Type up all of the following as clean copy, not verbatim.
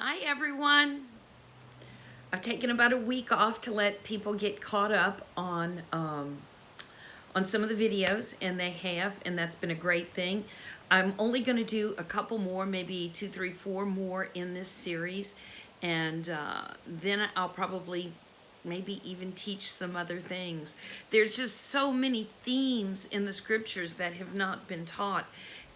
Hi, everyone. I've taken about a week off to let people get caught up on some of the videos, and they have, and that's been a great thing. I'm only going to do a couple more, maybe two, three, four more in this series, and then I'll probably maybe even teach some other things. There's just so many themes in the scriptures that have not been taught,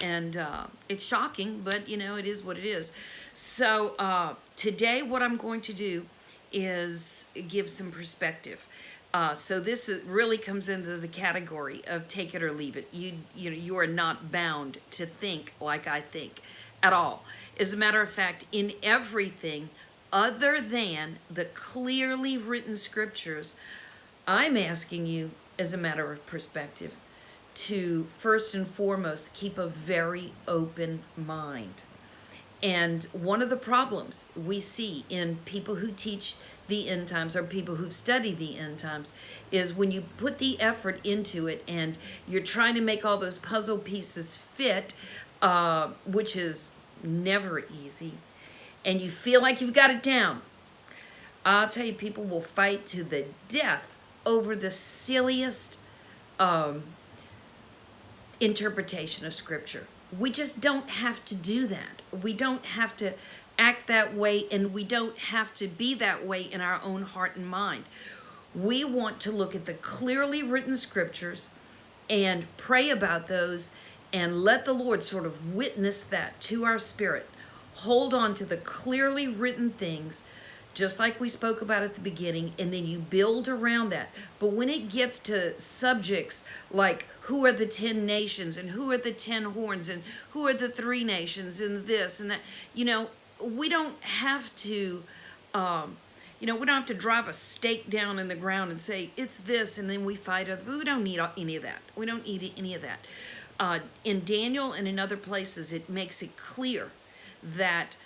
and it's shocking, but it is what it is. So today, what I'm going to do is give some perspective. So this really comes into the category of take it or leave it. You are not bound to think like I think at all. As a matter of fact, in everything other than the clearly written scriptures, I'm asking you, as a matter of perspective, to first and foremost keep a very open mind. And one of the problems we see in people who teach the end times or people who've studied the end times is when you put the effort into it and you're trying to make all those puzzle pieces fit, which is never easy, and you feel like you've got it down. I'll tell you, people will fight to the death over the silliest interpretation of scripture. We just don't have to do that. We don't have to act that way, and we don't have to be that way in our own heart and mind. We want to look at the clearly written scriptures and pray about those and let the Lord sort of witness that to our spirit. Hold on to the clearly written things, just like we spoke about at the beginning, and then you build around that. But when it gets to subjects like who are the 10 nations and who are the 10 horns and who are the 3 nations and this and that, we don't have to, we don't have to drive a stake down in the ground and say it's this, and then we fight other. We don't need any of that. We don't need any of that. In Daniel and in other places, it makes it clear that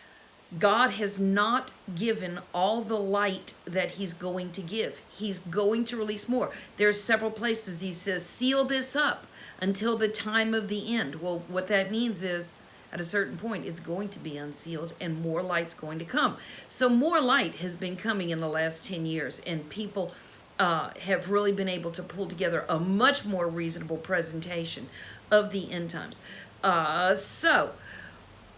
God has not given all the light that he's going to give. He's going to release more. There's several places he says, seal this up until the time of the end. Well, what that means is at a certain point, it's going to be unsealed and more light's going to come. So more light has been coming in the last 10 years, and people have really been able to pull together a much more reasonable presentation of the end times.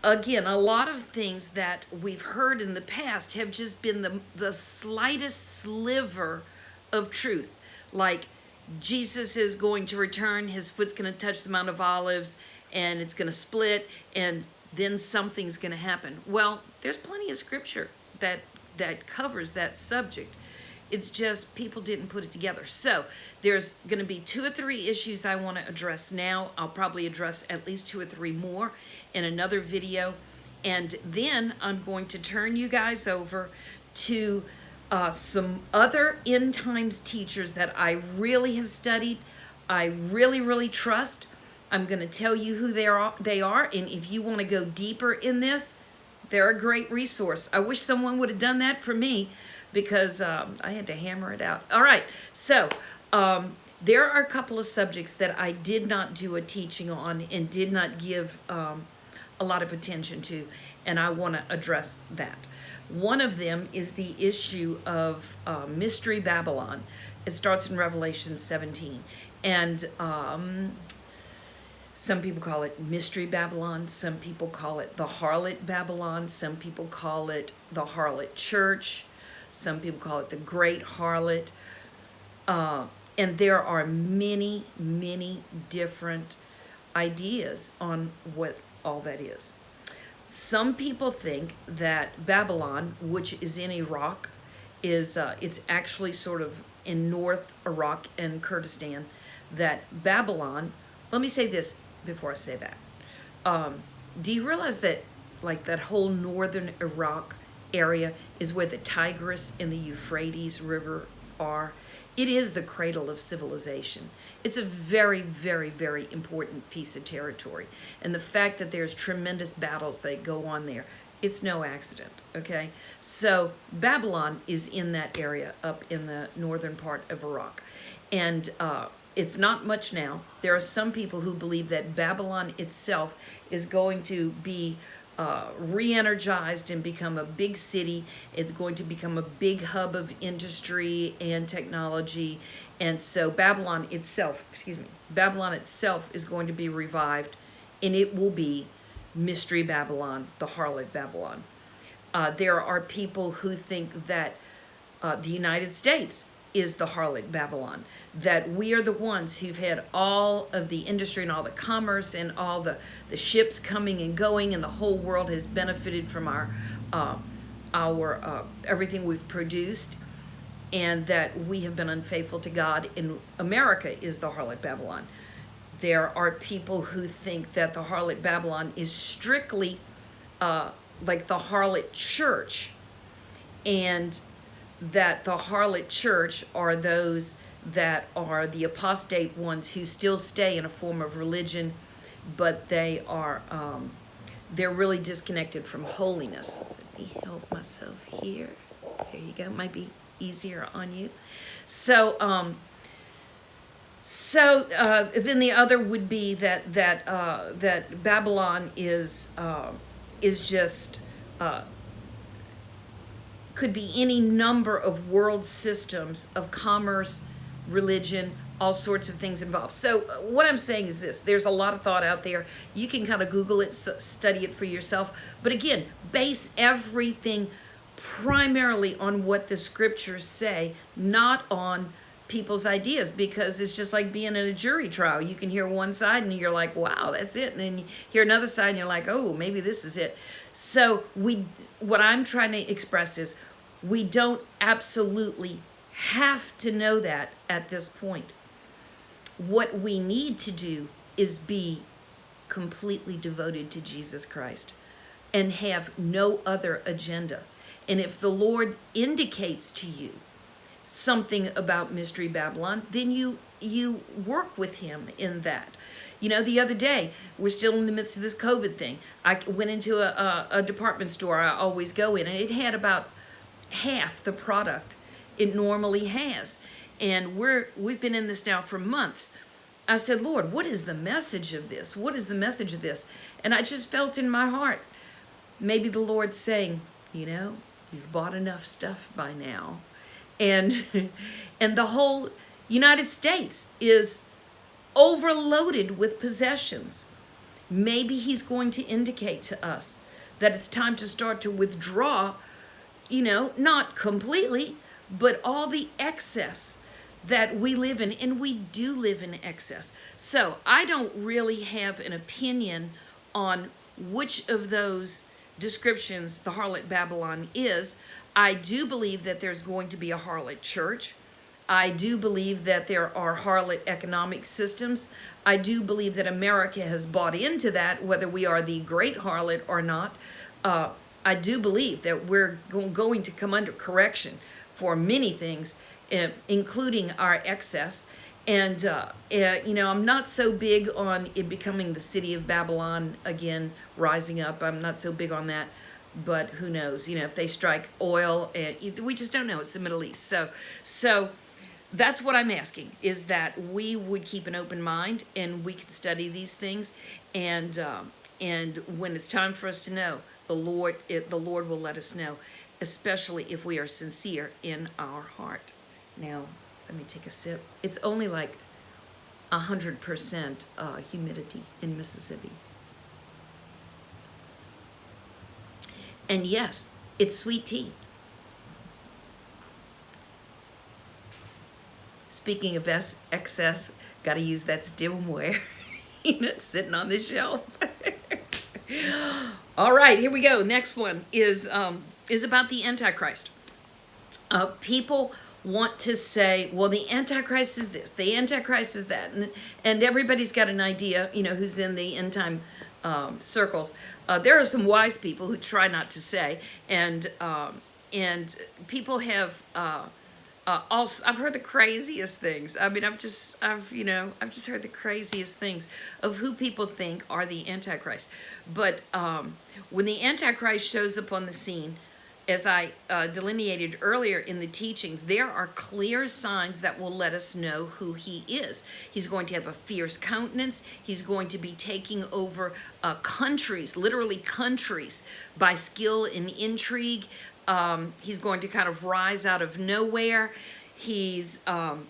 Again, a lot of things that we've heard in the past have just been the slightest sliver of truth. Like Jesus is going to return, his foot's going to touch the Mount of Olives, and it's going to split, and then something's going to happen. Well, there's plenty of scripture that covers that subject. It's just people didn't put it together. So there's going to be 2 or 3 issues I want to address now. I'll probably address at least 2 or 3 more in another video. And then I'm going to turn you guys over to some other end times teachers that I really have studied, I really, really trust. I'm going to tell you who they are. And if you want to go deeper in this, they're a great resource. I wish someone would have done that for me, because I had to hammer it out. All right, so there are a couple of subjects that I did not do a teaching on and did not give a lot of attention to, and I want to address that. One of them is the issue of Mystery Babylon. It starts in Revelation 17, and some people call it Mystery Babylon. Some people call it the Harlot Babylon. Some people call it the Harlot Church. Some people call it the Great Harlot. And there are many, many different ideas on what all that is. Some people think that Babylon, which is in Iraq, it's actually sort of in North Iraq and Kurdistan, that Babylon, let me say this before I say that. Do you realize that like that whole northern Iraq area is where the Tigris and the Euphrates River are? It is the cradle of civilization. It's a very, very, very important piece of territory. And the fact that there's tremendous battles that go on there, it's no accident, okay? So Babylon is in that area up in the northern part of Iraq. And it's not much now. There are some people who believe that Babylon itself is going to be re-energized and become a big city. It's going to become a big hub of industry and technology. And so Babylon itself is going to be revived, and it will be Mystery Babylon, the harlot Babylon. There are people who think that the United States is the harlot Babylon, that we are the ones who've had all of the industry and all the commerce and all the ships coming and going, and the whole world has benefited from our everything we've produced, and that we have been unfaithful to God, and America is the harlot Babylon. There are people who think that the harlot Babylon is strictly like the harlot church, and that the harlot church are those that are the apostate ones who still stay in a form of religion, but they're really disconnected from holiness. Let me help myself here. There you go. Might be easier on you. So then the other would be that Babylon is just could be any number of world systems of commerce, religion, all sorts of things involved. So what I'm saying is this: there's a lot of thought out there. You can kind of Google it, study it for yourself. But again, base everything primarily on what the scriptures say, not on people's ideas, because it's just like being in a jury trial. You can hear one side and you're like, wow, that's it. And then you hear another side and you're like, oh, maybe this is it. So what I'm trying to express is we don't absolutely have to know that at this point. What we need to do is be completely devoted to Jesus Christ and have no other agenda. And if the Lord indicates to you something about Mystery Babylon, then you work with him in that. You know, the other day, we're still in the midst of this COVID thing. I went into a department store I always go in, and it had about half the product it normally has. And we've been in this now for months. I said, Lord, what is the message of this? What is the message of this? And I just felt in my heart, maybe the Lord's saying, you know, you've bought enough stuff by now. And the whole United States is overloaded with possessions. Maybe he's going to indicate to us that it's time to start to withdraw, you know, not completely, but all the excess that we live in, and we do live in excess. So I don't really have an opinion on which of those descriptions the harlot Babylon is. I do believe that there's going to be a harlot church. I do believe that there are harlot economic systems. I do believe that America has bought into that, whether we are the great harlot or not. I do believe that we're going to come under correction for many things, including our excess. And, you know, I'm not so big on it becoming the city of Babylon again, rising up. I'm not so big on that. But who knows? You know, if they strike oil, we just don't know. It's the Middle East. So that's what I'm asking, is that we would keep an open mind and we could study these things. And when it's time for us to know, the Lord will let us know, especially if we are sincere in our heart. Now, let me take a sip. It's only like 100% humidity in Mississippi. And yes, it's sweet tea. Speaking of excess, got to use that stemware. It's sitting on the shelf. All right, here we go. Next one is about the Antichrist. People want to say, well, the Antichrist is this, the Antichrist is that, and everybody's got an idea, you know, who's in the end time circles. There are some wise people who try not to say, and people have also, I've heard the craziest things. I mean, I've just heard the craziest things of who people think are the Antichrist. But when the Antichrist shows up on the scene, as I delineated earlier in the teachings, there are clear signs that will let us know who he is. He's going to have a fierce countenance. He's going to be taking over countries, literally countries, by skill and intrigue. He's going to kind of rise out of nowhere. He's going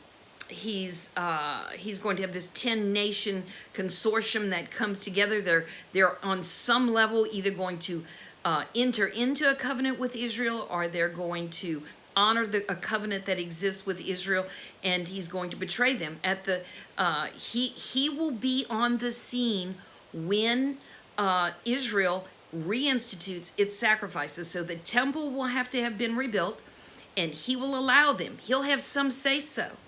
to have this 10-nation consortium that comes together. They're on some level either going to enter into a covenant with Israel, or they're going to honor a covenant that exists with Israel, and he's going to betray them. He will be on the scene when Israel reinstitutes its sacrifices. So the temple will have to have been rebuilt, and he will allow them. He'll have some say so.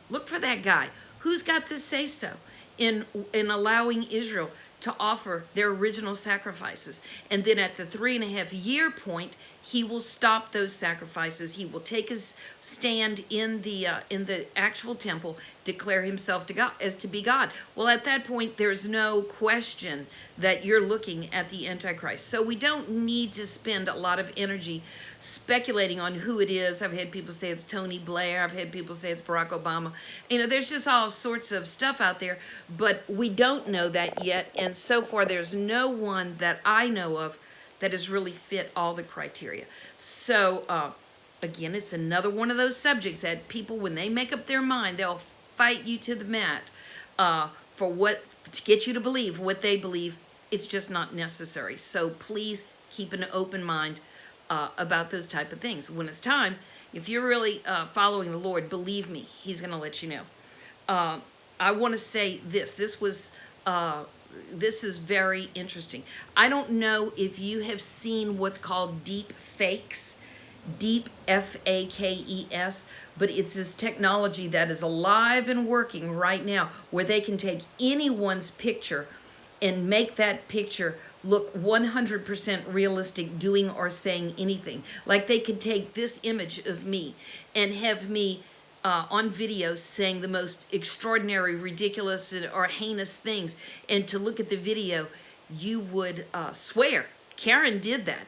Look for that guy. Who's got the say so in allowing Israel to offer their original sacrifices? And then at the 3.5-year point, he will stop those sacrifices. He will take his stand in the actual temple, declare himself to God as to be God. Well, at that point, there's no question that you're looking at the Antichrist. So we don't need to spend a lot of energy speculating on who it is. I've had people say it's Tony Blair. I've had people say it's Barack Obama. There's just all sorts of stuff out there, but we don't know that yet. And so far, there's no one that I know of that has really fit all the criteria. So again, it's another one of those subjects that people, when they make up their mind, they'll fight you to the mat to get you to believe what they believe. It's just not necessary. So please keep an open mind about those type of things. When it's time, if you're really following the Lord, believe me, he's going to let you know. I want to say this. This is very interesting. I don't know if you have seen what's called deep fakes, deep Fakes, but it's this technology that is alive and working right now, where they can take anyone's picture and make that picture look 100% realistic, doing or saying anything. Like they could take this image of me and have me on video saying the most extraordinary, ridiculous, or heinous things. And to look at the video, you would swear. Karen did that.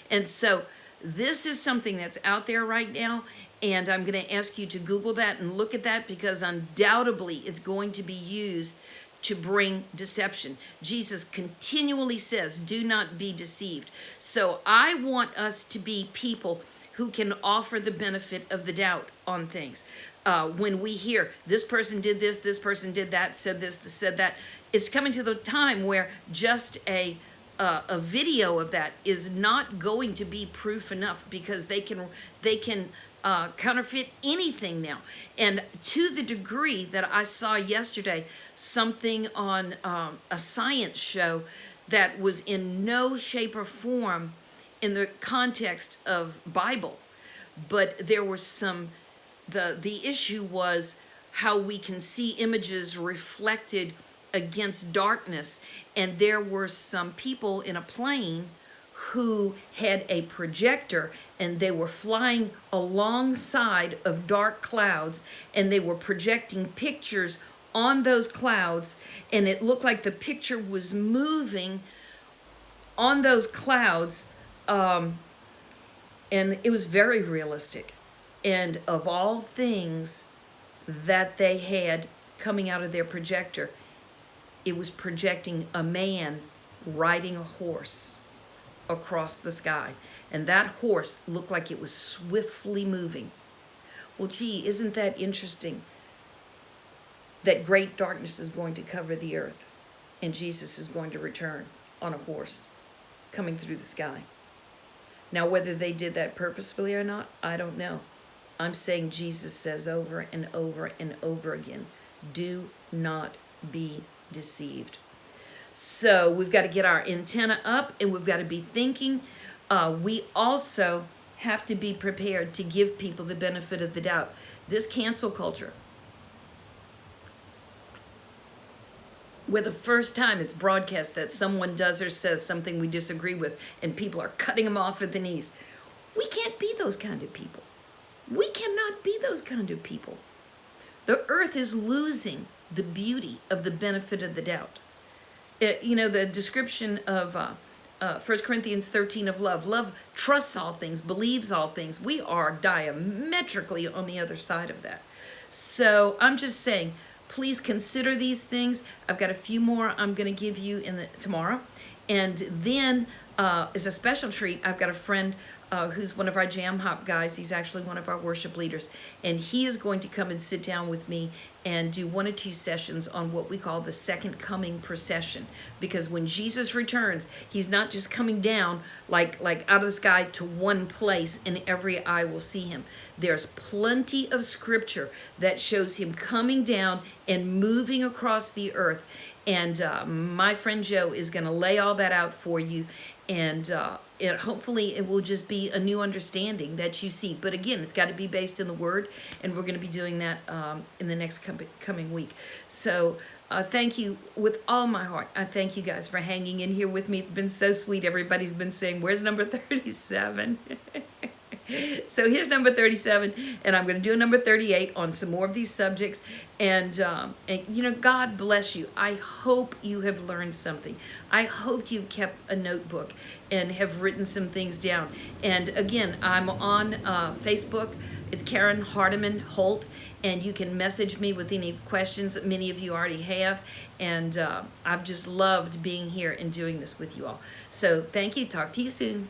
And so this is something that's out there right now. And I'm going to ask you to Google that and look at that, because undoubtedly it's going to be used to bring deception. Jesus continually says, do not be deceived. So I want us to be people who can offer the benefit of the doubt on things. When we hear this person did this person did that, said this, said that, it's coming to the time where just a video of that is not going to be proof enough, because they can counterfeit anything now. And to the degree that I saw yesterday something on a science show that was in no shape or form in the context of Bible, but there was the issue was how we can see images reflected against darkness. And there were some people in a plane who had a projector, and they were flying alongside of dark clouds, and they were projecting pictures on those clouds, and it looked like the picture was moving on those clouds, and it was very realistic. And of all things that they had coming out of their projector, it was projecting a man riding a horse across the sky. And that horse looked like it was swiftly moving. Well, gee, isn't that interesting? That great darkness is going to cover the earth, and Jesus is going to return on a horse coming through the sky. Now, whether they did that purposefully or not, I don't know. I'm saying Jesus says over and over and over again, do not be deceived. So we've got to get our antenna up, and we've got to be thinking. We also have to be prepared to give people the benefit of the doubt. This cancel culture, where the first time it's broadcast that someone does or says something we disagree with, and people are cutting them off at the knees. We can't be those kind of people. We cannot be those kind of people. The earth is losing the beauty of the benefit of the doubt. The description of 1 Corinthians 13 of love. Love trusts all things, believes all things. We are diametrically on the other side of that. So I'm just saying, please consider these things. I've got a few more I'm going to give you tomorrow. And then as a special treat, I've got a friend who's one of our Jam Hop guys. He's actually one of our worship leaders. And he is going to come and sit down with me and do 1 or 2 sessions on what we call the second coming procession. Because when Jesus returns, he's not just coming down like out of the sky to one place and every eye will see him. There's plenty of scripture that shows him coming down and moving across the earth. And my friend Joe is going to lay all that out for you. And hopefully it will just be a new understanding that you see. But again, it's got to be based in the Word, and we're going to be doing that in the next coming week. So thank you with all my heart. I thank you guys for hanging in here with me. It's been so sweet. Everybody's been saying, where's number 37? So here's number 37, and I'm going to do a number 38 on some more of these subjects. And you know, God bless you. I hope you have learned something. I hope you've kept a notebook and have written some things down. And again, I'm on Facebook. It's Karen Hardiman Holt, and you can message me with any questions that many of you already have. And I've just loved being here and doing this with you all. So thank you. Talk to you soon.